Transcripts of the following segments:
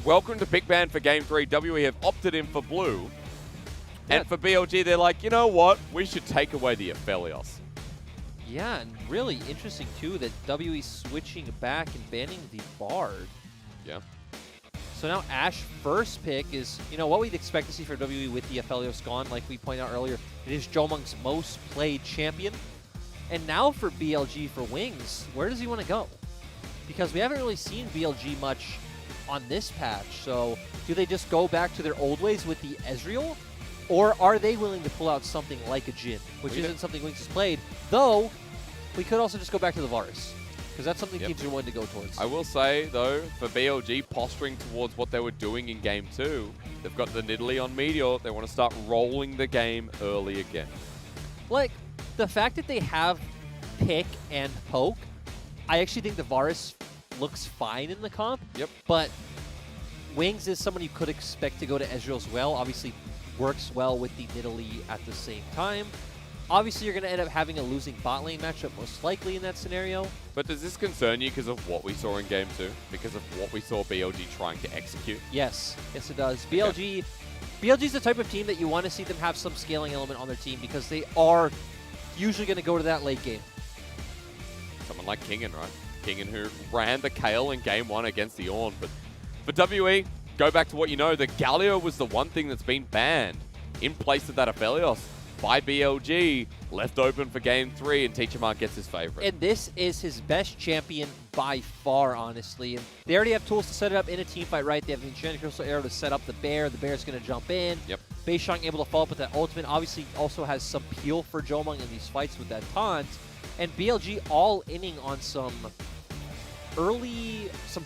Welcome to Big Band for Game 3. WE have opted in for blue. Yeah. And for BLG, they're like, you know what? We should take away the Aphelios. Yeah, and really interesting, too, that WE switching back and banning the Bard. Yeah. So now Ashe first pick is, what we'd expect to see for WE with the Aphelios gone. Like we pointed out earlier, it is Jiumeng's most played champion. And now for BLG for Wings, where does he want to go? Because we haven't really seen BLG much on this patch. So do they just go back to their old ways with the Ezreal? Or are they willing to pull out something like a Jhin, which isn't something Wings has played? Though, we could also just go back to the Varus, because that's something teams are willing to go towards. I will say, though, for BLG posturing towards what they were doing in Game 2, they've got the Nidalee on Meteor. They want to start rolling the game early again. Like, the fact that they have pick and poke, I actually think the Varus looks fine in the comp. Yep. But Wings is someone you could expect to go to Ezreal as well. Obviously, works well with the Nidalee at the same time. Obviously, you're going to end up having a losing bot lane matchup most likely in that scenario. But does this concern you because of what we saw in Game 2? Because of what we saw BLG trying to execute? Yes. Yes, it does. BLG is the type of team that you want to see them have some scaling element on their team because they are usually going to go to that late game. Someone like Kingen, right? Kingen who ran the Kayle in Game 1 against the Ornn. But for WE, go back to what you know. The Galio was the one thing that's been banned in place of that Aphelios by BLG, left open for Game 3, and Teacherma gets his favorite. And this is his best champion by far, honestly. And they already have tools to set it up in a team fight, right? They have the Enchanted Crystal Arrow to set up the Bear. The Bear's going to jump in. Yep. Beishang able to follow up with that ultimate. Obviously, also has some peel for Jiumeng in these fights with that taunt. And BLG all inning on some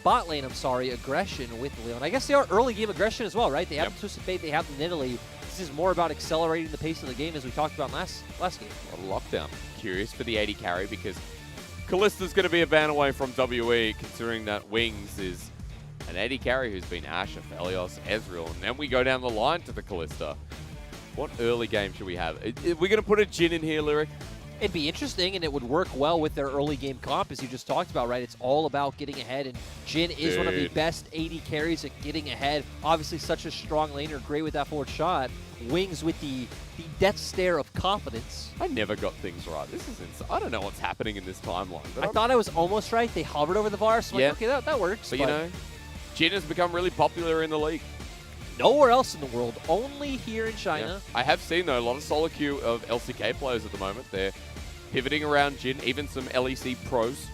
bot lane, aggression with Leona. I guess they are early game aggression as well, right? They have the Twisted Fate, they have the Nidalee. This is more about accelerating the pace of the game as we talked about last game. A lot of lockdown. Curious for the 80 carry because Kallista's going to be a ban away from WE, considering that Wings is an 80 carry who's been Ashe, Aphelios, Ezreal, and then we go down the line to the Kallista. What early game should we have? We're going to put a Jhin in here, Lyric. It'd be interesting, and it would work well with their early game comp, as you just talked about, right? It's all about getting ahead, and Jhin is one of the best 80 carries at getting ahead. Obviously, such a strong laner, great with that forward shot. Wings with the death stare of confidence. I never got things right. This is insane. I don't know what's happening in this timeline. But I thought I was almost right. They hovered over the Varus. So like, okay, that works. But, you know, Jhin has become really popular in the league. Nowhere else in the world, only here in China. Yeah. I have seen, though, a lot of solo queue of LCK players at the moment. They're pivoting around Jhin, even some LEC pros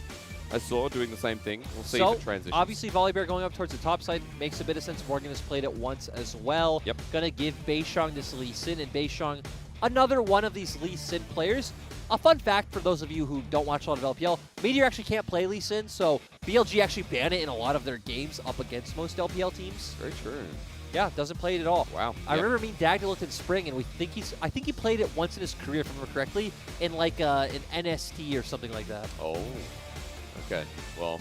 I saw doing the same thing. We'll see if it transitions. Obviously, Volibear going up towards the top side makes a bit of sense. Morgan has played it once as well. Yep. Gonna give Beishang this Lee Sin, and Beishang, another one of these Lee Sin players. A fun fact for those of you who don't watch a lot of LPL, Meteor actually can't play Lee Sin, so BLG actually ban it in a lot of their games up against most LPL teams. Very true. Yeah, doesn't play it at all. Wow. I remember me and Dagda looked in spring, and I think he played it once in his career, if I remember correctly, in like an NST or something like that. Oh. Okay. Well.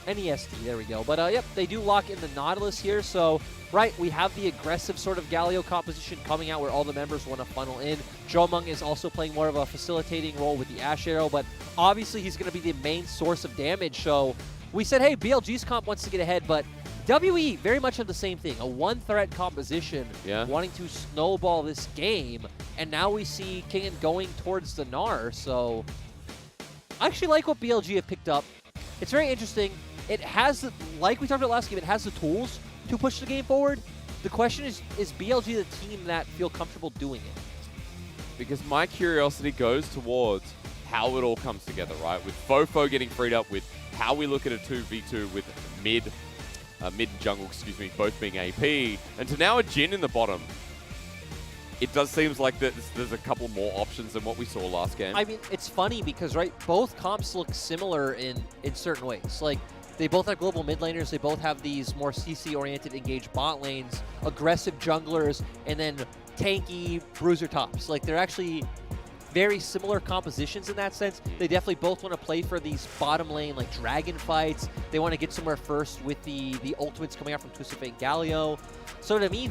NEST, there we go. But, yep, they do lock in the Nautilus here, so, right, we have the aggressive sort of Galio composition coming out where all the members want to funnel in. Jiumeng is also playing more of a facilitating role with the Ashe Arrow, but obviously he's going to be the main source of damage, so we said, hey, BLG's comp wants to get ahead, but WE, very much of the same thing. A one-threat composition, wanting to snowball this game, and now we see Kingen going towards the Gnar, so I actually like what BLG have picked up. It's very interesting. It has, like we talked about last game, it has the tools to push the game forward. The question is BLG the team that feel comfortable doing it? Because my curiosity goes towards how it all comes together, right? With FoFo getting freed up, with how we look at a 2v2 with mid and jungle, both being AP, and to now a Jhin in the bottom. It does seem like there's a couple more options than what we saw last game. I mean, it's funny because, right, both comps look similar in certain ways. Like, they both have global mid laners, they both have these more CC-oriented engaged bot lanes, aggressive junglers, and then tanky bruiser tops. Like, they're actually very similar compositions in that sense. They definitely both want to play for these bottom lane, like, dragon fights. They want to get somewhere first with the ultimates coming out from Twisted Fate and Galio. So to me,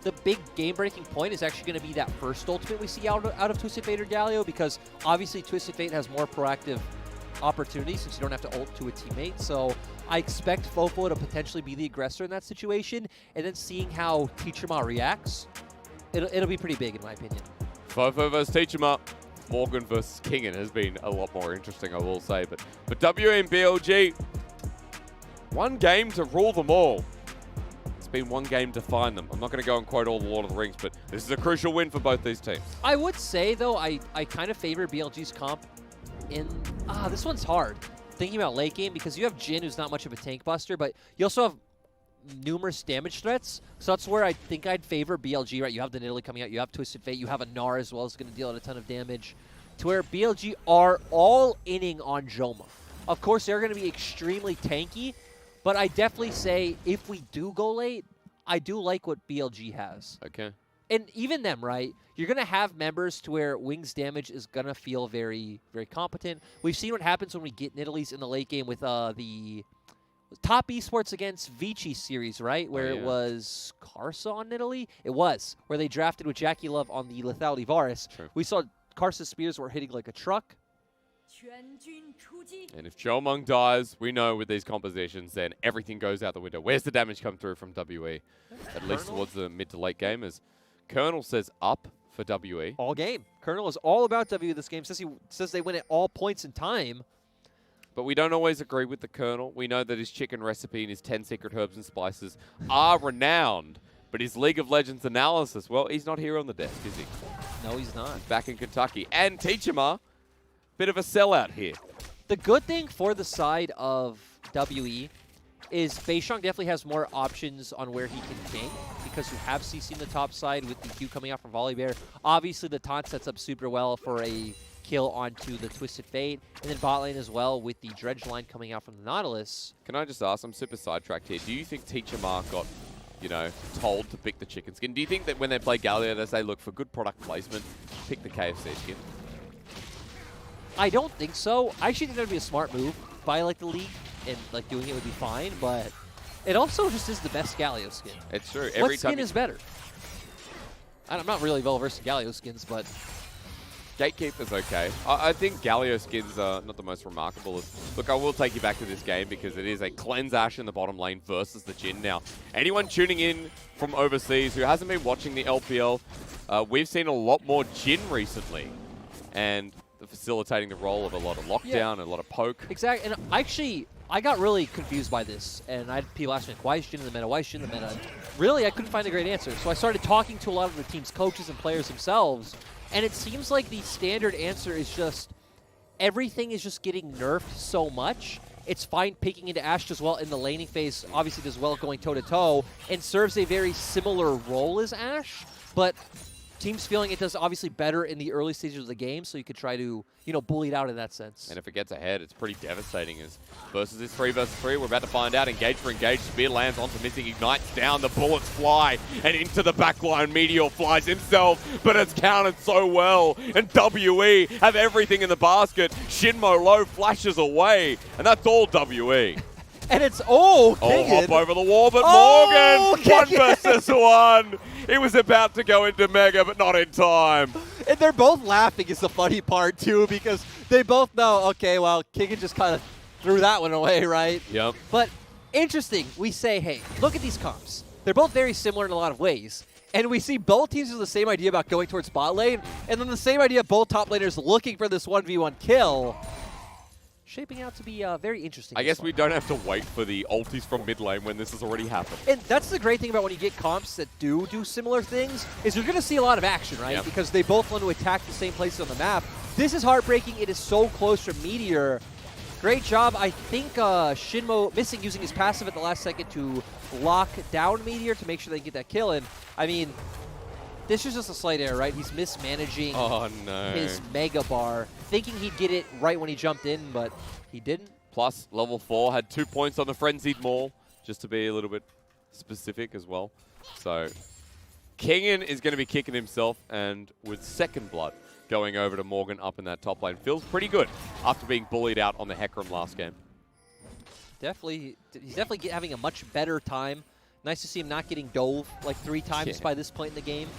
the big game-breaking point is actually going to be that first ultimate we see out of Twisted Fate or Galio, because obviously Twisted Fate has more proactive opportunity since you don't have to ult to a teammate. So I expect FoFo to potentially be the aggressor in that situation, and then seeing how Teacherma reacts, it'll be pretty big in my opinion. FoFo versus Teacherma. Morgan versus Kingen has been a lot more interesting, I will say. But WA and BLG, one game to rule them all. It's been one game to find them. I'm not going to go and quote all the Lord of the Rings, but this is a crucial win for both these teams. I would say, though, I kind of favor BLG's comp in... this one's hard. Thinking about late game, because you have Jhin, who's not much of a tank buster, but you also have numerous damage threats. So that's where I think I'd favor BLG, right? You have the Nidalee coming out, you have Twisted Fate, you have a Gnar as well, is going to deal out a ton of damage. To where BLG are all inning on Jiumeng. Of course, they're going to be extremely tanky, but I definitely say if we do go late, I do like what BLG has. Okay. And even them, right? You're going to have members to where Wings damage is going to feel very, very competent. We've seen what happens when we get Nidalees in the late game with the Top Esports against Vici series, right? Where it was Karsa on Nidalee? It was, where they drafted with Jackie Love on the Lethality Varus. True. We saw Karsa's spears were hitting like a truck. And if Jiumeng dies, we know with these compositions, then everything goes out the window. Where's the damage come through from WE? At least towards the mid to late game, as Colonel says up for WE. All game. Colonel is all about W this game. Says they win at all points in time. But we don't always agree with the Colonel. We know that his chicken recipe and his 10 secret herbs and spices are renowned. But his League of Legends analysis, well, he's not here on the desk, is he? No, he's not. He's back in Kentucky. And Teacherma, bit of a sellout here. The good thing for the side of WE is beishang definitely has more options on where he can gank, because you have CC in the top side with the Q coming out from Volibear. Obviously, the taunt sets up super well for a kill onto the Twisted Fate, and then bot lane as well with the Dredge line coming out from the Nautilus. Can I just ask, I'm super sidetracked here. Do you think Teacherma got, told to pick the chicken skin? Do you think that when they play Galio, they say, look, for good product placement, pick the KFC skin? I don't think so. I actually think that would be a smart move by the league, and doing it would be fine, but it also just is the best Galio skin. It's true. What skin is better? I'm not really well versed in Galio skins, but Gatekeeper's okay. I think Galio skins are not the most remarkable. Look, I will take you back to this game because it is a cleanse Ashe in the bottom lane versus the Jhin. Now, anyone tuning in from overseas who hasn't been watching the LPL, we've seen a lot more Jhin recently, and facilitating the role of a lot of lockdown and a lot of poke. Exactly, and actually, I got really confused by this, and I had people ask me, why is Jhin in the meta? Why is Jhin in the meta? And really, I couldn't find a great answer. So I started talking to a lot of the team's coaches and players themselves, and it seems like the standard answer is just everything is just getting nerfed so much. It's fine picking into Ashe as well in the laning phase, obviously does well going toe-to-toe, and serves a very similar role as Ashe, but teams feeling it does obviously better in the early stages of the game, so you could try to, bully it out in that sense. And if it gets ahead, it's pretty devastating. As versus this 3 versus 3, we're about to find out. Engage for engage. Spear lands onto Missing, ignites down. The bullets fly, and into the backline, Meteor flies himself, but it's countered so well. And WE have everything in the basket. XinMo low flashes away, and that's all WE. And it's Kingen. Hop over the wall, but Morgan, Kingen. 1 versus 1. He was about to go into Mega, but not in time. And they're both laughing is the funny part, too, because they both know, okay, well, Kingen just kind of threw that one away, right? Yep. But interesting, we say, hey, look at these comps. They're both very similar in a lot of ways. And we see both teams with the same idea about going towards bot lane, and then the same idea both top laners looking for this 1v1 kill. Shaping out to be very interesting. I guess we don't have to wait for the ultis from mid lane when this has already happened. And that's the great thing about when you get comps that do similar things, is you're going to see a lot of action, right? Yep. Because they both want to attack the same places on the map. This is heartbreaking. It is so close from Meteor. Great job. I think XinMo missing using his passive at the last second to lock down Meteor to make sure they get that kill. And, I mean, this is just a slight error, right? He's mismanaging his Mega Bar, thinking he'd get it right when he jumped in, but he didn't. Plus, level 4 had 2 points on the Frenzied Maul, just to be a little bit specific as well. So, Kingen is going to be kicking himself, and with second blood going over to Morgan up in that top lane. Feels pretty good after being bullied out on the Hecarim last game. Definitely, he's definitely having a much better time. Nice to see him not getting dove like 3 times by this point in the game.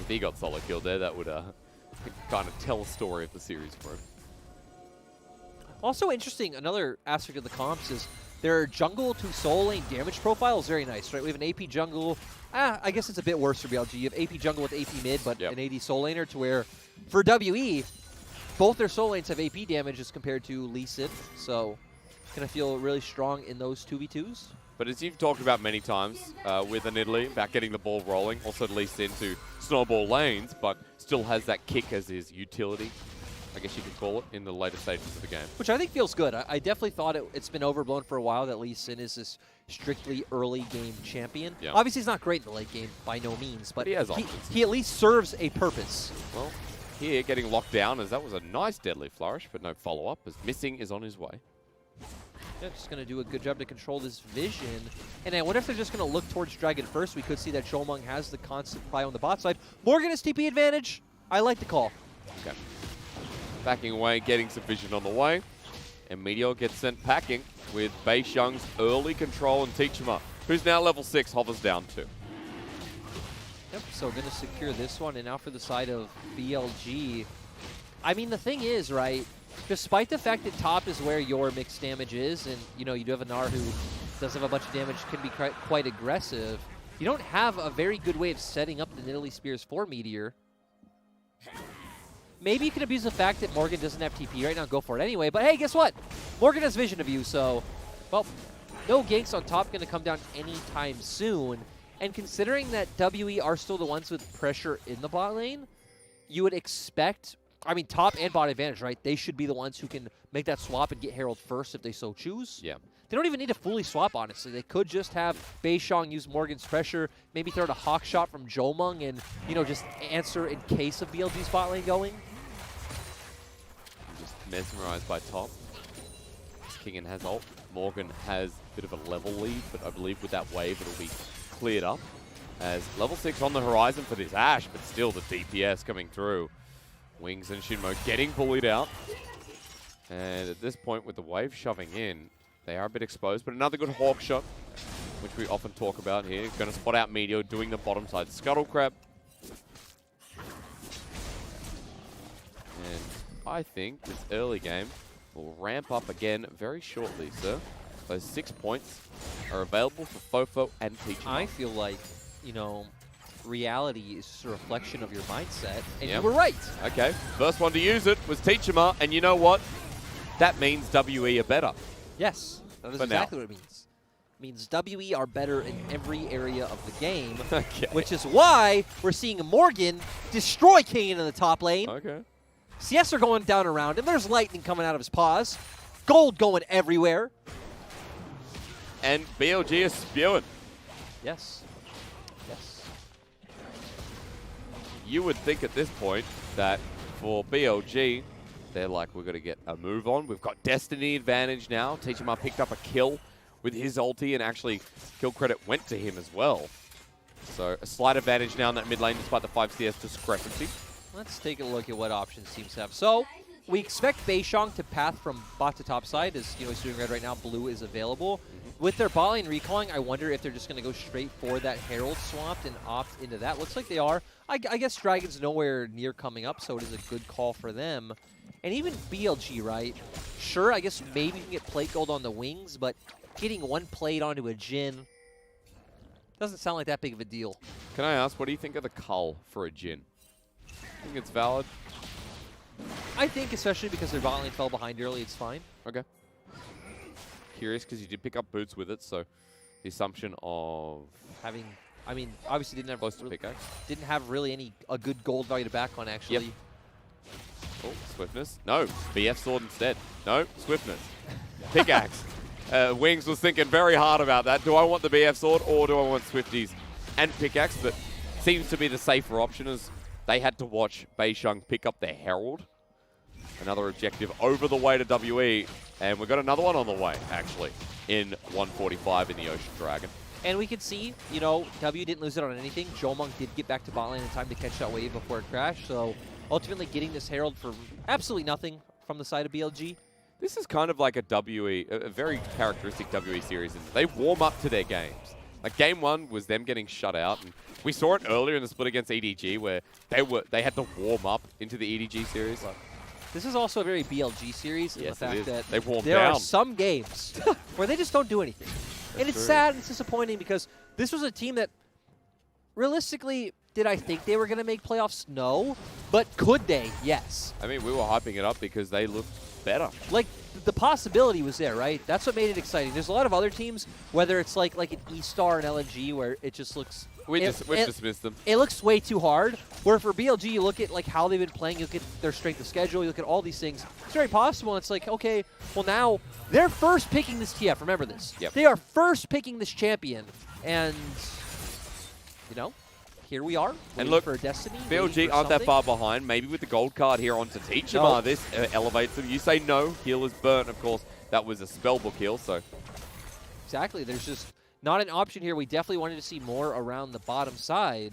If he got solo killed there, that would kind of tell a story of the series for him. Also interesting, another aspect of the comps is their jungle to soul lane damage profile is very nice, right? We have an AP jungle. I guess it's a bit worse for BLG. You have AP jungle with AP mid, but an AD soul laner to where, for WE, both their soul lanes have AP damage as compared to Lee Sin. So, gonna feel really strong in those 2v2s. But as you've talked about many times with a Nidalee, about getting the ball rolling, also leads into snowball lanes, but still has that kick as his utility, I guess you could call it, in the later stages of the game. Which I think feels good. I definitely thought it's been overblown for a while that Lee Sin is this strictly early game champion. Yeah. Obviously, he's not great in the late game by no means, but he has options. He at least serves a purpose. Well, here getting locked down as that was a nice deadly flourish, but no follow-up as Missing is on his way. Yeah, just going to do a good job to control this vision. And I wonder if they're just going to look towards Dragon first. We could see that Jiumeng has the constant pry on the bot side. Morgan has TP advantage. I like the call. Okay. Backing away, getting some vision on the way. And Meteor gets sent packing with Beishang's early control, and Teacherma, who's now level 6, hovers down 2. Yep, so going to secure this one. And now for the side of BLG. I mean, the thing is, right, despite the fact that top is where your mixed damage is, and, you know, you do have a Gnar who does have a bunch of damage, can be quite aggressive, you don't have a very good way of setting up the Nidalee Spears for Meteor. Maybe you can abuse the fact that Morgan doesn't have TP right now, go for it anyway, but hey, guess what? Morgan has vision of you, so, well, no ganks on top going to come down anytime soon. And considering that WE are still the ones with pressure in the bot lane, you would expect, I mean, top and bot advantage, right? They should be the ones who can make that swap and get Herald first if they so choose. Yeah. They don't even need to fully swap, honestly. They could just have Beishang use Morgan's pressure, maybe throw out a hawk shot from Jiumeng and, you know, just answer in case of BLG's bot lane going. Just mesmerized by top. Kingen has ult. Morgan has a bit of a level lead, but I believe with that wave it'll be cleared up. As level 6 on the horizon for this Ashe, but still the DPS coming through. Wings and XinMo getting bullied out. And at this point, with the wave shoving in, they are a bit exposed, but another good hawk shot, which we often talk about here. Going to spot out Meteor doing the bottom side scuttle crab. And I think this early game will ramp up again very shortly, sir. Those 6 points are available for FoFo and Teacherma. I feel like, you know, reality is just a reflection of your mindset, and Yep. you were right. Okay, first one to use it was Teacherma, and you know what? That means WE are better. Yes, that is For now. exactly what it means. It means WE are better in every area of the game, Okay. which is why we're seeing Morgan destroy Kingen in the top lane. Okay. CS are going down around him. There's lightning coming out of his paws. Gold going everywhere. And BLG is spewing. Yes. Yes. You would think at this point that for BLG, they're like, we're going to get a move on. We've got Destiny advantage now. Teacherma picked up a kill with his ulti, and actually kill credit went to him as well. So a slight advantage now in that mid lane despite the 5 CS discrepancy. Let's take a look at what options teams have. So, we expect Beishang to path from bot to top side, as you know he's doing red right now. Blue is available. With their bot lane recalling, I wonder if they're just going to go straight for that Herald swapped and opt into that. Looks like they are. I guess Dragon's nowhere near coming up, so it is a good call for them. And even BLG, right? Sure, I guess maybe you can get plate gold on the wings, but getting one plate onto a Jhin doesn't sound like that big of a deal. Can I ask, what do you think of the cull for a Jhin? Think it's valid? I think, especially because their bot lane fell behind early, it's fine. Okay. Curious because you did pick up boots with it, so the assumption of Having, I mean, obviously didn't have close to pickaxe. didn't have really a good gold value to back on, actually. Yep. Oh, swiftness. No, BF sword instead. No, swiftness. Pickaxe. Wings was thinking very hard about that. Do I want the BF sword or do I want Swifties and pickaxe? But seems to be the safer option as they had to watch Beishang pick up their Herald. Another objective over the way to WE. And we've got another one on the way, actually, in 145 in the Ocean Dragon. And we could see, you know, W didn't lose it on anything. Jiumeng did get back to bot lane in time to catch that wave before it crashed. So ultimately getting this Herald for absolutely nothing from the side of BLG. This is kind of like a very characteristic WE series. And they warm up to their games. Like game 1 was them getting shut out. And we saw it earlier in the split against EDG where they had to warm up into the EDG series. This is also a very BLG series in the fact that there are some games where they just don't do anything. And it's sad and it's disappointing because this was a team that realistically, did I think they were going to make playoffs? No. But could they? Yes. I mean, we were hyping it up because they looked better. Like, the possibility was there, right? That's what made it exciting. There's a lot of other teams, whether it's like an E-Star and LNG, where it just looks... We dismissed them. It looks way too hard. Where for BLG, you look at like how they've been playing, you look at their strength of schedule, you look at all these things. It's very possible. It's like, okay, well now they're first picking this TF. Remember this. Yep. They are first picking this champion. And, you know, here we are. And look, for Destiny. BLG aren't that far behind. Maybe with the gold card here onto Teacherma, this elevates them. You say no, heal is burnt. Of course, that was a spellbook heal, so. Exactly. There's just not an option here. We definitely wanted to see more around the bottom side.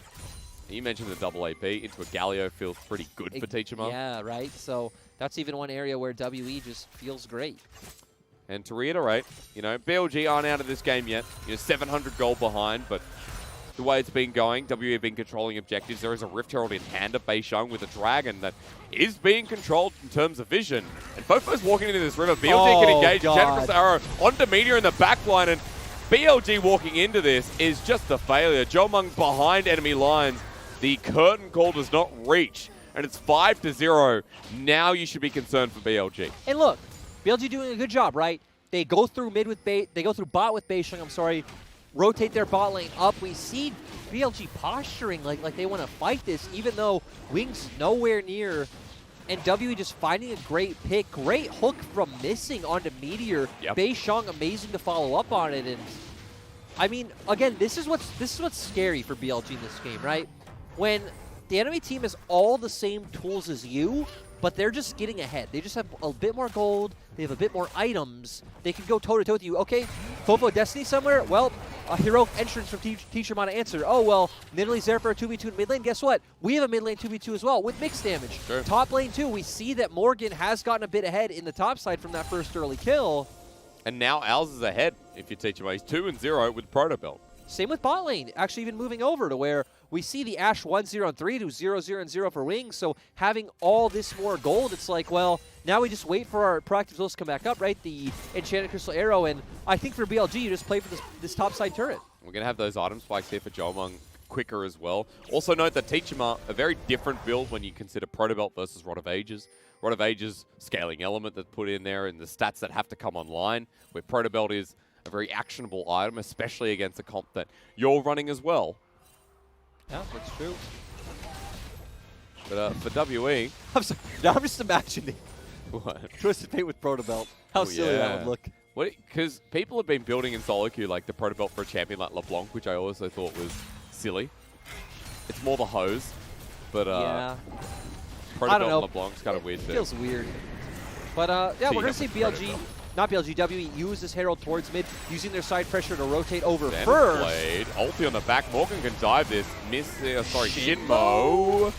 You mentioned the double AP into a Galio feels pretty good for Teacherma. Yeah, right. So that's even one area where WE just feels great. And to reiterate, you know, BLG aren't out of this game yet. You're 700 gold behind, but the way it's been going, WE have been controlling objectives. There is a Rift Herald in hand of beishang with a dragon that is being controlled in terms of vision. And FoFo's walking into this river. BLG can engage Generous Arrow onto Meteor in the backline, and BLG walking into this is just a failure. Jiumeng behind enemy lines. The curtain call does not reach, and it's 5-0. Now you should be concerned for BLG. And look, BLG doing a good job, right? They go through mid with they go through bot with beishang, I'm sorry. Rotate their bot lane up. We see BLG posturing like they want to fight this, even though Wing's nowhere near. And WE just finding a great pick. Great hook from Missing onto Meteor. Yep. beishang amazing to follow up on it. And I mean, again, this is what's scary for BLG in this game, right? When the enemy team has all the same tools as you, but they're just getting ahead. They just have a bit more gold. They have a bit more items. They can go toe-to-toe with you. Okay, FoFo Destiny somewhere? Well, a heroic entrance from Teacherma to answer. Oh, well, Nidalee's there for a 2v2 in mid lane. Guess what? We have a mid lane 2v2 as well with mixed damage. Sure. Top lane, too. We see that Morgan has gotten a bit ahead in the top side from that first early kill. And now ours is ahead if you Teacherma. He's 2-0 with Proto Belt. Same with bot lane, actually even moving over to where we see the Ashe 1-0 and 3 to 0-0-0 for Wings. So having all this more gold, it's like, well, now we just wait for our proactive tools to come back up, right? The Enchanted Crystal Arrow, and I think for BLG, you just play for this top side turret. We're going to have those item spikes here for Jiumeng quicker as well. Also note that Teacherma, a very different build when you consider Proto Belt versus Rod of Ages. Rod of Ages, scaling element that's put in there and the stats that have to come online, where Proto Belt is a very actionable item, especially against a comp that you're running as well. Yeah, that's true. But for WE... I'm sorry, now I'm just imagining What? Twisted Fate with Proto Belt. How silly that would look. Because people have been building in solo queue like the Proto Belt for a champion like LeBlanc, which I also thought was silly. It's more the hose, but yeah. Proto Belt and LeBlanc's kind of weird too. Feels weird. But yeah, we're going to see BLG, not BLG, WE use this Herald towards mid, using their side pressure to rotate over first. Blade. Ulti on the back. Morgan can dive this. XinMo.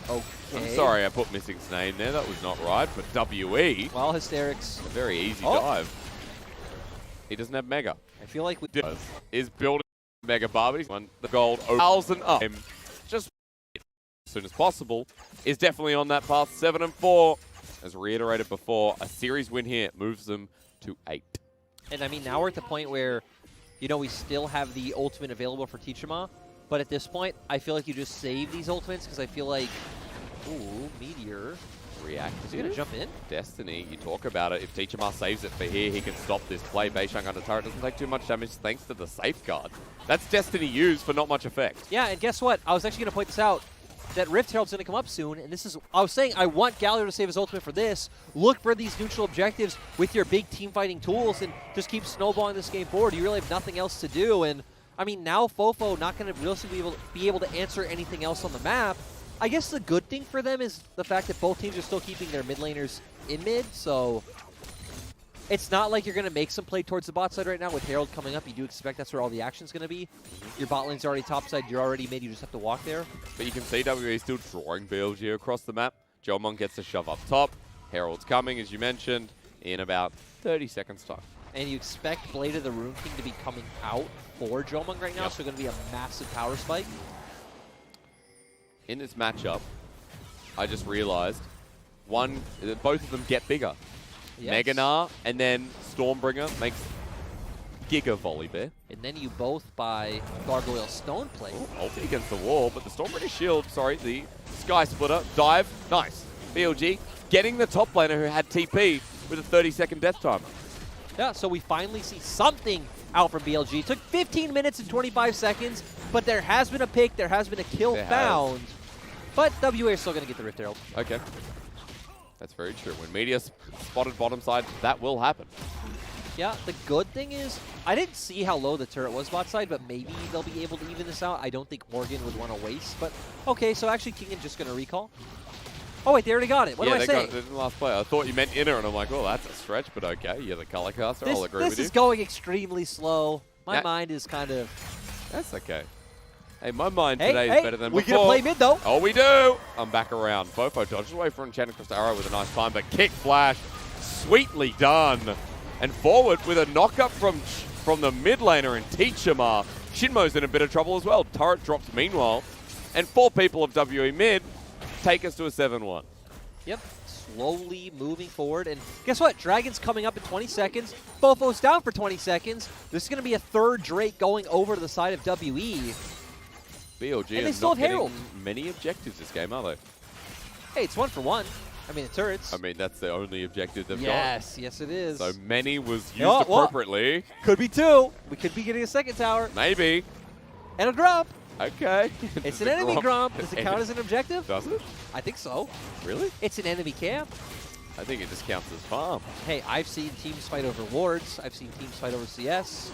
Okay. I'm sorry I put Missing's name there. That was not right. But WE. Well, Hysterics. A very easy dive. He doesn't have Mega. I feel like we is building Mega Barbie. Won the gold 1,000 up. Just as soon as possible. Is definitely on that path. 7-4. As reiterated before, a series win here moves them to 8. And I mean, now we're at the point where, you know, we still have the ultimate available for Teacherma. But at this point, I feel like you just save these ultimates because I feel like, ooh, Meteor. React. Is he going to jump in? Destiny, you talk about it. If Teacherma saves it for here, he can stop this play. beishang under turret doesn't take too much damage thanks to the safeguard. That's Destiny used for not much effect. Yeah, and guess what? I was actually going to point this out. That Rift Herald's going to come up soon, and this is, I was saying I want Galio to save his ultimate for this. Look for these neutral objectives with your big team fighting tools and just keep snowballing this game forward. You really have nothing else to do, and I mean, now FoFo not going to realistically be able to answer anything else on the map. I guess the good thing for them is the fact that both teams are still keeping their mid laners in mid, so it's not like you're going to make some play towards the bot side right now. With Herald coming up, you do expect that's where all the action's going to be. Your bot lane's already top side, you're already mid, you just have to walk there. But you can see WE still drawing BLG across the map. Jiumeng gets a shove up top. Herald's coming, as you mentioned, in about 30 seconds time. And you expect Blade of the Rune King to be coming out for Jiumeng right now, so going to be a massive power spike. In this matchup, I just realized both of them get bigger. Yes. Gnar and then Stormbringer makes Giga Volibear. And then you both buy Gargoyle Stone Plate. Ulti against the wall, but the Stormbringer shield, the Sky Splitter, dive, nice. BLG getting the top laner who had TP with a 30-second death timer. Yeah, so we finally see something out from BLG. Took 15 minutes and 25 seconds, but there has been a pick, there has been a kill found. But WA is still going to get the Rift Herald. Okay. That's very true. When Meteor spotted bottom side, that will happen. Yeah, the good thing is, I didn't see how low the turret was bot side, but maybe they'll be able to even this out. I don't think Morgan would want to waste, but okay, so actually Kingen just going to recall. Oh wait, they already got it. What do I say? Yeah, they got it in the last play. I thought you meant inner, and I'm like, well, that's a stretch, but okay. You're the color caster. I'll agree with you. This is going extremely slow. My mind is kind of... That's okay. Hey, my mind today is better than before. We get to play mid, though. Oh, we do. I'm back around. FoFo dodges away from Enchanted Crystal Arrow with a nice time, but kick flash, sweetly done. And forward with a knock-up from the mid laner in Teacherma. XinMo's in a bit of trouble as well. Turret drops meanwhile. And 4 people of WE mid take us to a 7-1. Yep, slowly moving forward. And guess what? Dragon's coming up in 20 seconds. FoFo's down for 20 seconds. This is going to be a third Drake going over to the side of WE. BLG and they is still not have Herald. getting many objectives this game, are they? Hey, it's 1 for 1. I mean, the turrets. I mean, that's the only objective they've got. Yes, yes it is. So many was used appropriately. Could be 2. We could be getting a second tower. Maybe. And a grump. Okay. It's an enemy grump. Does it count as an objective? Does it? I think so. Really? It's an enemy camp. I think it just counts as farm. Hey, I've seen teams fight over wards. I've seen teams fight over CS.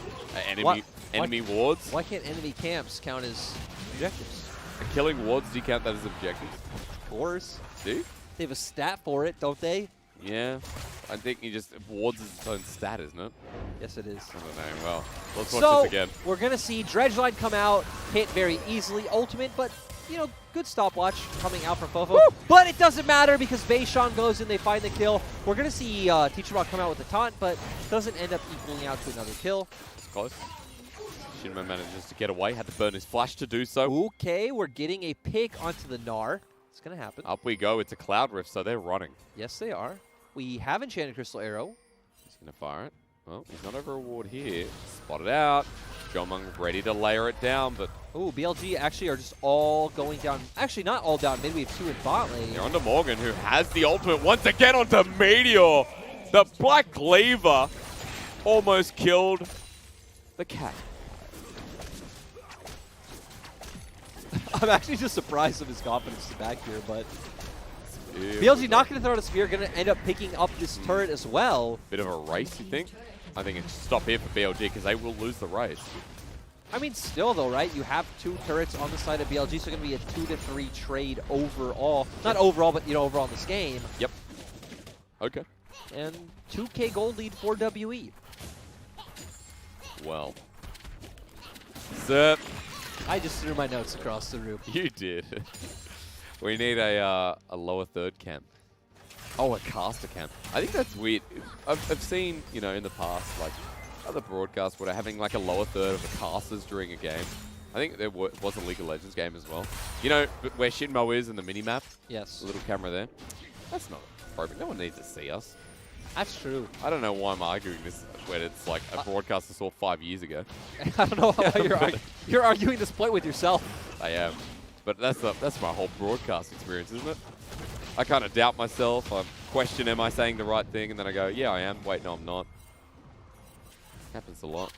Enemy wards? Why can't enemy camps count as objectives? Killing wards, do you count that as objectives? Of course. Do you? They have a stat for it, don't they? Yeah. I think wards is its own stat, isn't it? Yes, it is. I don't know. Well, let's watch this again. We're going to see Dredgeline come out, hit very easily, ultimate, but, you know, good stopwatch coming out from FoFo. Woo! But it doesn't matter because beishang goes in, they find the kill. We're going to see Teacherma come out with the taunt, but doesn't end up equaling out to another kill. It's close. XinMo manages to get away, had to burn his flash to do so. Okay, we're getting a pick onto the Gnar. It's going to happen. Up we go. It's a Cloud Rift, so they're running. Yes, they are. We have Enchanted Crystal Arrow. He's going to fire it. Well, he's not over a ward here. Spotted out. Jiumeng ready to layer it down, but... Ooh, BLG actually are just all going down. Actually, not all down mid. We have 2 in bot lane. They're onto Morgan, who has the ultimate once again onto Meteor. The Black Cleaver almost killed the cat. I'm actually just surprised of his confidence back here, but... Yeah, BLG not going to throw out a spear, going to end up picking up this turret as well. Bit of a race, you think? I think it's stop here for BLG because they will lose the race. I mean, still though, right? You have 2 turrets on the side of BLG, so it's going to be a 2-3 trade overall. Not overall, but, you know, overall in this game. Yep. Okay. And 2K gold lead for WE. Well. Zip. I just threw my notes across the room. You did. We need a lower third camp. Oh, a caster camp. I think that's weird. I've seen, you know, in the past, like, other broadcasts where they're having, like, a lower third of the casters during a game. I think there was a League of Legends game as well. You know, where XinMo is in the mini-map? Yes. The little camera there. That's not appropriate. No one needs to see us. That's true. I don't know why I'm arguing this when it's, like, a broadcast I saw 5 years ago. I don't know why you're arguing this point with yourself. I am. But that's my whole broadcast experience, isn't it? I kind of doubt myself. I question, am I saying the right thing? And then I go, yeah, I am. Wait, no, I'm not. Happens a lot.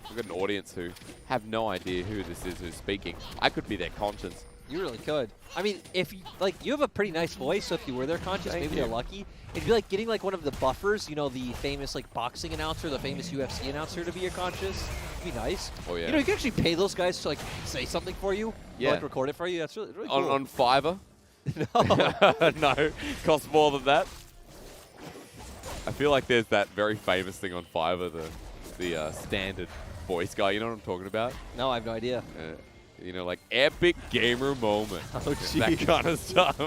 We've got an audience who have no idea who this is who's speaking. I could be their conscience. You really could. I mean, if you, like, you have a pretty nice voice, so if you were their conscience, maybe they're lucky. It'd be like getting like one of the buffers, you know, the famous like boxing announcer, the famous UFC announcer to be your conscious. It'd be nice. Oh yeah. You know, you can actually pay those guys to like say something for you. Yeah. Or, like record it for you. That's really cool. On Fiverr? No. No. Costs more than that. I feel like there's that very famous thing on Fiverr, the standard voice guy. You know what I'm talking about? No, I have no idea. You know, like epic gamer moment. Oh, that kind of stuff.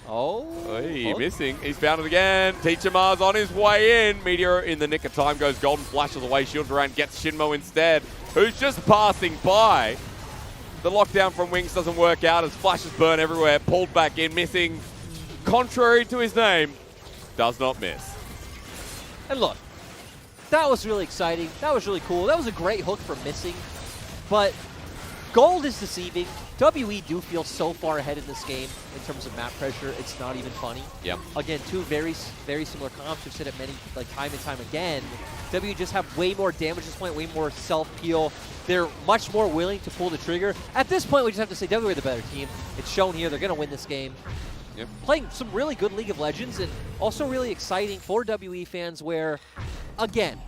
Oh. Hey, missing. He's found it again. Teacherma's on his way in. Meteor in the nick of time goes golden, flashes away, shields around, gets XinMo instead, who's just passing by. The lockdown from Wings doesn't work out as flashes burn everywhere. Pulled back in, missing. contrary to his name, does not miss. And look, that was really exciting. That was really cool. That was a great hook for missing. But gold is deceiving. WE do feel so far ahead in this game in terms of map pressure. It's not even funny. Yep. Again, two very similar comps. We've said it many, time and time again. W just have way more damage at this point, way more self-peel. They're much more willing to pull the trigger. At this point, we just have to say WE are the better team. It's shown here. They're going to win this game. Yep. Playing some really good League of Legends and also really exciting for WE fans where, again,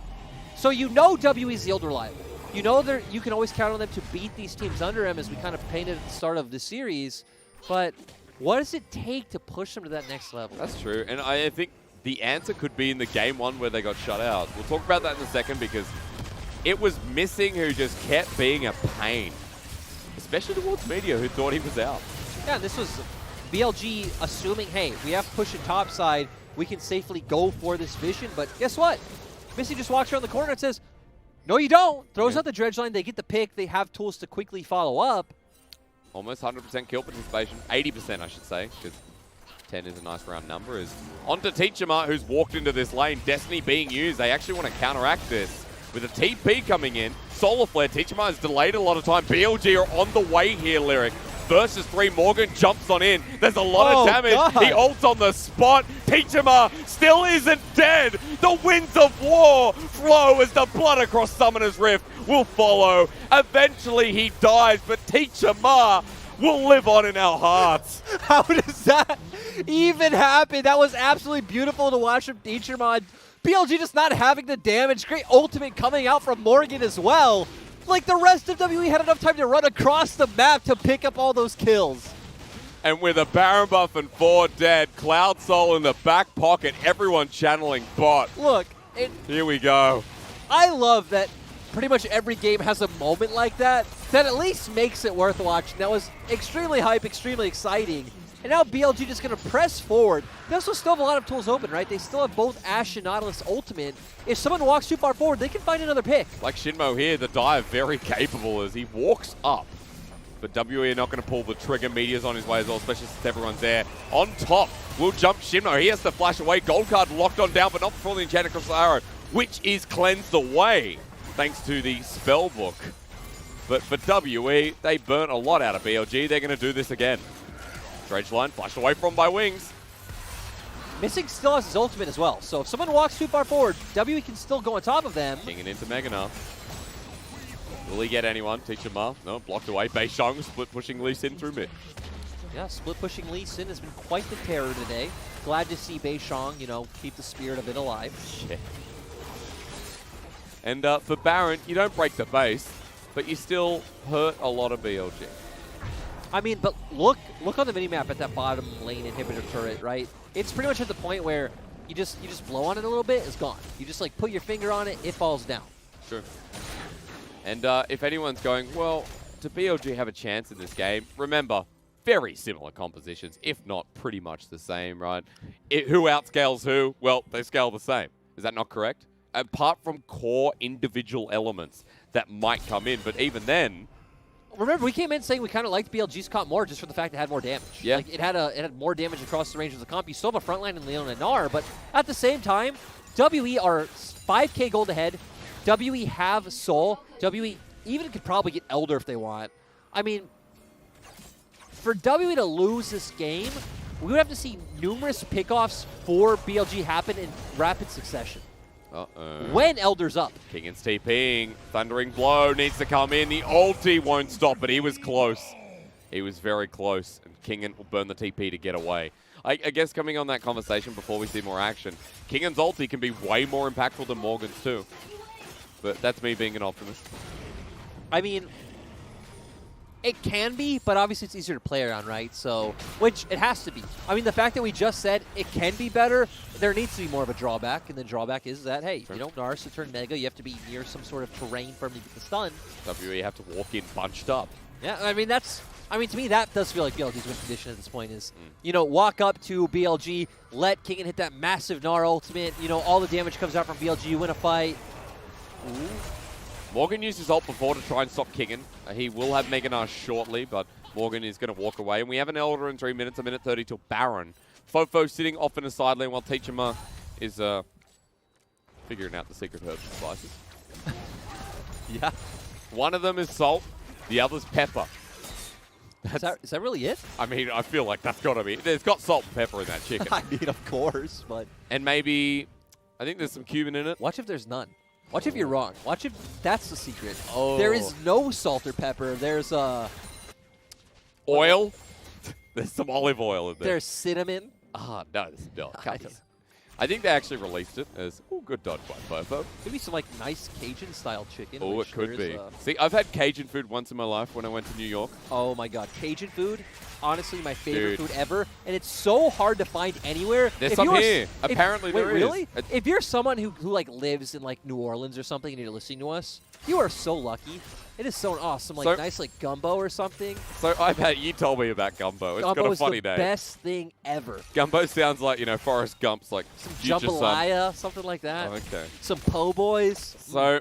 so you know WE is the old reliable. You know you can always count on them to beat these teams under them as we kind of painted at the start of the series, but what does it take to push them to that next level? That's true, and I think the answer could be in the game one where they got shut out. We'll talk about that in a second because it was Missing who just kept being a pain, especially towards Meteor who thought he was out. Yeah, this was BLG assuming, hey, we have push and top side, we can safely go for this vision, but guess what? Missing just walks around the corner and says, no you don't. Throws out the dredge line, they get the pick, they have tools to quickly follow up. Almost 100% kill participation, 80% I should say, because 10 is a nice round number, is onto Teacherma who's walked into this lane. Destiny being used, they actually want to counteract this with a TP coming in. Solar Flare, Teacherma has delayed a lot of time. BLG are on the way here, Lyric. Versus 3, Morgan jumps on in. There's a lot of damage. God. He ults on the spot. Teacherma still isn't dead. The winds of war flow as the blood across Summoner's Rift will follow. Eventually he dies, but Teacherma will live on in our hearts. How does that even happen? That was absolutely beautiful to watch from Teacherma. BLG just not having the damage. Great ultimate coming out from Morgan as well. Like the rest of WE had enough time to run across the map to pick up all those kills. And with a Baron buff and 4 dead, Cloud Soul in the back pocket, everyone channeling bot. Look, Here we go. I love that pretty much every game has a moment like that at least makes it worth watching. That was extremely hype, extremely exciting. And now BLG just going to press forward. They also still have a lot of tools open, right? They still have both Ashe and Nautilus ultimate. If someone walks too far forward, they can find another pick. Like XinMo here, the dive very capable as he walks up. But WE are not going to pull the trigger. Meteor's on his way as well, especially since everyone's there. On top, will jump XinMo. He has to flash away. Gold card locked on down, but not before the enchanted cross arrow, which is cleansed away thanks to the spell book. But for WE, they burnt a lot out of BLG. They're going to do this again. Dredge line flashed away from by Wings. Missing still has his ultimate as well, so if someone walks too far forward, WE can still go on top of them. Kingen into Gnar. Will he get anyone? Teacherma, no, blocked away. beishang split pushing Lee Sin through mid. Yeah, split pushing Lee Sin has been quite the terror today. Glad to see beishang, keep the spirit of it alive. Yeah. And for Baron, you don't break the base, but you still hurt a lot of BLG. I mean, but look on the minimap at that bottom lane inhibitor turret, right? It's pretty much at the point where you just blow on it a little bit, it's gone. You just like put your finger on it, it falls down. Sure. And if anyone's going, well, do BLG have a chance in this game? Remember, very similar compositions, if not pretty much the same, right? Who outscales who? Well, they scale the same. Is that not correct? Apart from core individual elements that might come in, but even then, remember, we came in saying we kind of liked BLG's comp more just for the fact it had more damage. Yeah. Like it had more damage across the range of the comp. You still have a frontline in Leona and Gnar, but at the same time, WE are 5k gold ahead. WE have Soul. WE even could probably get Elder if they want. I mean, for WE to lose this game, we would have to see numerous pickoffs for BLG happen in rapid succession. uh-oh. When Elder's up. Kingen's TPing. Thundering Blow needs to come in. The ulti won't stop, but he was close. He was very close, and Kingen will burn the TP to get away. I guess coming on that conversation before we see more action, Kingen's ulti can be way more impactful than Morgan's too. But that's me being an optimist. I mean, it can be, but obviously it's easier to play around, right? So, which it has to be. I mean, the fact that we just said it can be better, there needs to be more of a drawback, and the drawback is that, hey, Sure. Gnars to turn Mega, you have to be near some sort of terrain for him to get the stun. WE have to walk in bunched up. Yeah, I mean, to me, that does feel like BLG's win condition at this point is, walk up to BLG, let Kingen hit that massive Gnar ultimate, all the damage comes out from BLG, you win a fight. Ooh. Morgan used his ult before to try and stop Kingen. He will have Gnar shortly, but Morgan is going to walk away. And we have an Elder in 3 minutes, a minute 30 till Baron. FoFo sitting off in a side lane while Teacherma is figuring out the secret herbs and spices. Yeah. One of them is salt, the other's pepper. Is that really it? I mean, I feel like that's got to be. There's got salt and pepper in that chicken. I mean, of course, but... And maybe, I think there's some cumin in it. Watch if there's none. Watch if you're wrong. Watch if that's the secret. Oh. There is no salt or pepper. There's Oil. There's some olive oil in there. There's cinnamon. Ah, no, there's no. I think they actually released it as, oh, good dodge by FoFo. Maybe some like nice Cajun-style chicken. Oh, it could be. See, I've had Cajun food once in my life when I went to New York. Oh my God, Cajun food, honestly my favorite food ever, and it's so hard to find anywhere. There's some here. Apparently there is. Really? If you're someone who like lives in like New Orleans or something and you're listening to us, you are so lucky. It is so awesome, like nice like gumbo or something. So you told me about gumbo. It's got a funny name. Gumbo is the best thing ever. Gumbo sounds like, you know, Forrest Gump's like some jambalaya, something like that. Oh, okay. Some po' boys. So,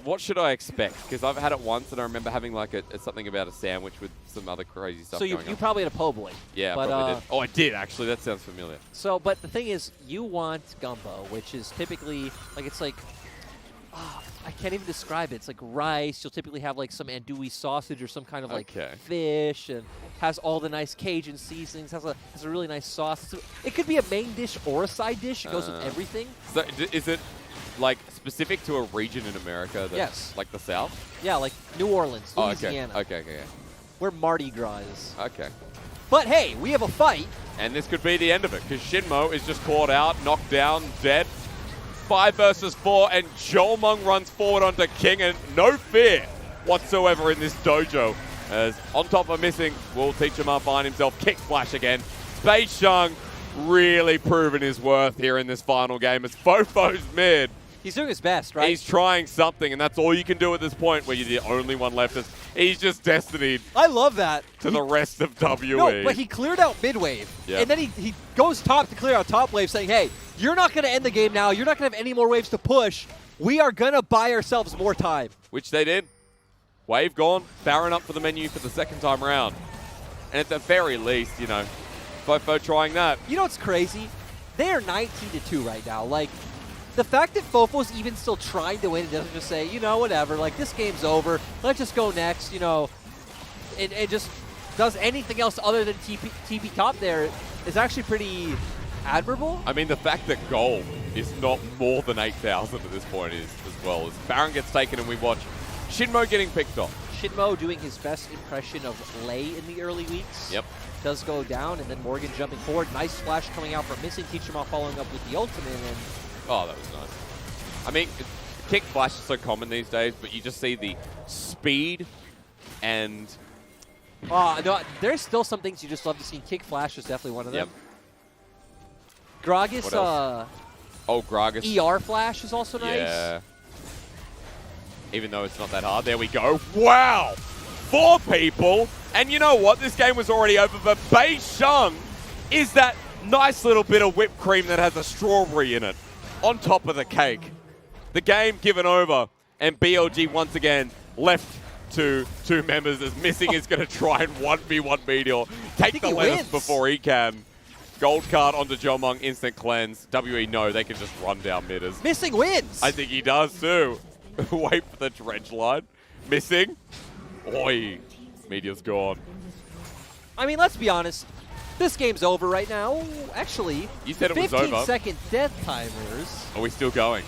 what should I expect? Because I've had it once, and I remember having like something about a sandwich with some other crazy stuff. So you probably had a po' boy. Yeah, I probably did. Oh, I did actually. That sounds familiar. So, but the thing is, you want gumbo, which is typically like it's like. I can't even describe it. It's like rice. You'll typically have like some andouille sausage or some kind of like fish, and has all the nice Cajun seasonings. Has a really nice sauce. So it could be a main dish or a side dish. It goes with everything. So is it like specific to a region in America? Yes. Like the South? Yeah, like New Orleans, Louisiana. Okay. Where Mardi Gras is. Okay. But hey, we have a fight. And this could be the end of it, because XinMo is just caught out, knocked down, dead. 5 versus 4, and Jiumeng runs forward onto Kingen. No fear whatsoever in this dojo. As on top of missing, will Teacherma find himself kick flash again. Beishang really proving his worth here in this final game as FoFo's mid. He's doing his best, right? He's trying something, and that's all you can do at this point where you're the only one left. He's just destined. I love that. To the rest of WE. No, but he cleared out mid wave. Yep. And then he goes top to clear out top wave, saying, hey, you're not going to end the game now. You're not going to have any more waves to push. We are going to buy ourselves more time. Which they did. Wave gone. Baron up for the menu for the second time around. And at the very least, you know, FoFo trying that. You know what's crazy? They are 19-2 right now. Like, the fact that FoFo's even still trying to win, it doesn't just say, you know, whatever, like, this game's over. Let's just go next, you know. It just does anything else other than TP top there is actually pretty admirable. I mean, the fact that gold is not more than 8,000 at this point is as well. As Baron gets taken and we watch XinMo getting picked off. XinMo doing his best impression of Lei in the early weeks. Yep. Does go down, and then Morgan jumping forward. Nice flash coming out from missing. Teacherma following up with the ultimate. And oh, that was nice. I mean, kick flash is so common these days, but you just see the speed and... no, there's still some things you just love to see. Kick flash is definitely one of them. Yep. Gragas, Gragas. ER flash is also nice. Yeah. Even though it's not that hard. There we go. Wow! 4 people! And you know what? This game was already over, but beishang is that nice little bit of whipped cream that has a strawberry in it on top of the cake. The game given over, and BLG once again left to 2 members as missing is going to try and 1v1 Meteor. Take the lettuce before he can. Gold card onto Jiumeng, instant cleanse. WE no, they can just run down midders. Missing wins! I think he does too. Wait for the dredge line. Missing. Oi. Meteor's gone. I mean, let's be honest. This game's over right now. Actually, you said it was over. 15-second death timers. Are we still going?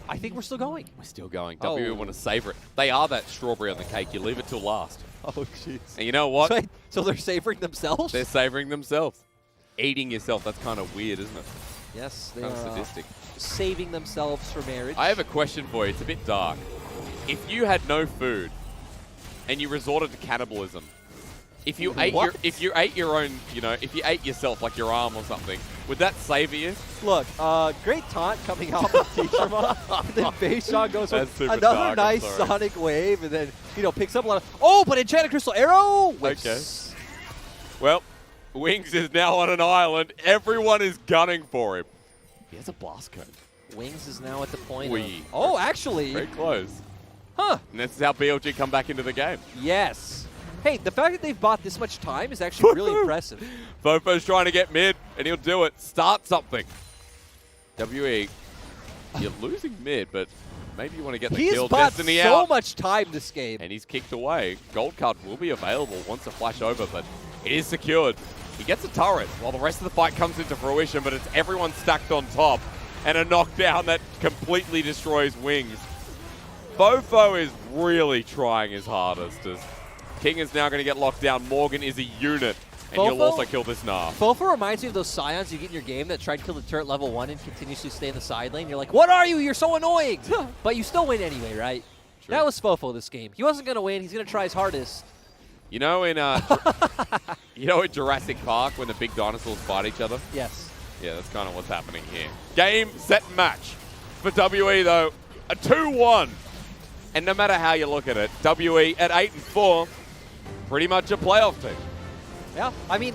I think we're still going. We're still going. WE want to savor it. They are that strawberry on the cake. You leave it till last. Oh, jeez. And you know what? So they're savoring themselves? They're savoring themselves. Eating yourself. That's kind of weird, isn't it? Yes, they kind are of sadistic. Saving themselves for marriage. I have a question for you. It's a bit dark. If you had no food and you resorted to cannibalism, if you ate your own, you know, if you ate yourself like your arm or something, would that savor you? Look, great taunt coming out from Teacherma. And then beishang goes with another dark, nice sonic wave, and then, you know, picks up a lot of... Oh, but Enchanted Crystal Arrow! Okay. Well, Wings is now on an island. Everyone is gunning for him. He has a blast cone. Wings is now at the point of... Oh, actually... Very close. Huh. And this is how BLG come back into the game. Yes. Hey, the fact that they've bought this much time is actually really impressive. FoFo's trying to get mid, and he'll do it. Start something. WE, you're losing mid, but maybe you want to get the He's kill. bought Destiny so out. much time this game. And he's kicked away. Gold card will be available once the flash over, but it is secured. He gets a turret while the rest of the fight comes into fruition, but it's everyone stacked on top. And a knockdown that completely destroys wings. FoFo is really trying his hardest as King is now going to get locked down. Morgan is a unit, and he'll also kill this Gnar. FoFo reminds me of those Scions you get in your game that try to kill the turret level 1 and continuously stay in the side lane. You're like, what are you? You're so annoying. But you still win anyway, right? True. That was FoFo this game. He wasn't going to win. He's going to try his hardest. You know in in Jurassic Park when the big dinosaurs fight each other? Yes. Yeah, that's kind of what's happening here. Game, set, match. For WE, though, a 2-1. And no matter how you look at it, WE at 8-4, pretty much a playoff team. Yeah, I mean,